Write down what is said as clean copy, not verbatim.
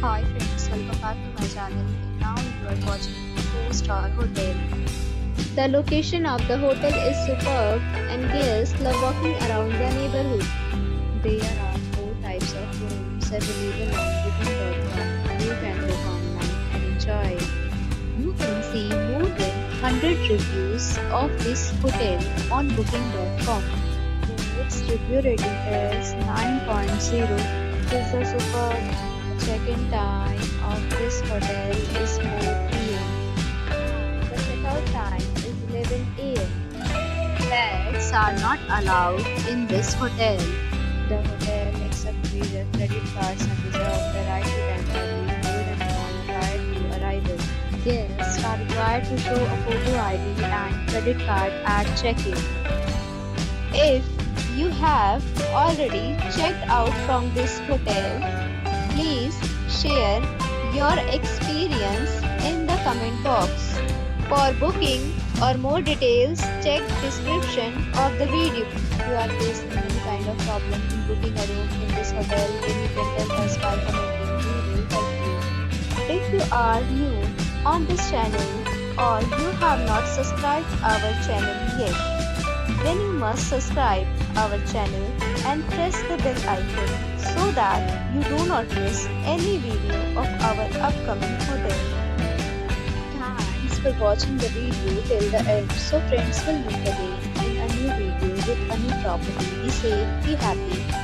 Hi friends, welcome back to my channel. Now you are watching a 4-star hotel. The location of the hotel is superb and guests love walking around the neighborhood. There are 4 types of rooms available on booking.com. You can book online and enjoy. You can see more than 100 reviews of this hotel on booking.com. Its review rating is 9.0. This is a superb. Check-in time of this hotel is 4 p.m. The check-out time is 11 a.m. Pets are not allowed in this hotel. The hotel accepts major credit cards and reserves the right to temporarily hold an amount prior to arrival. Guests are required to show a photo ID and credit card at check-in. If you have already checked out from this hotel, please share your experience in the comment box. For booking or more details, check description of the video. If you are facing any kind of problem in booking a room in this hotel, then you can tell us by commenting. We will help you. If you are new on this channel or you have not subscribed our channel yet, then you must subscribe our channel and press the bell icon so that you do not miss any video of our upcoming hotel. Thanks for watching the video till the end. So friends, will meet again in a new video with a new property. Be safe, be happy.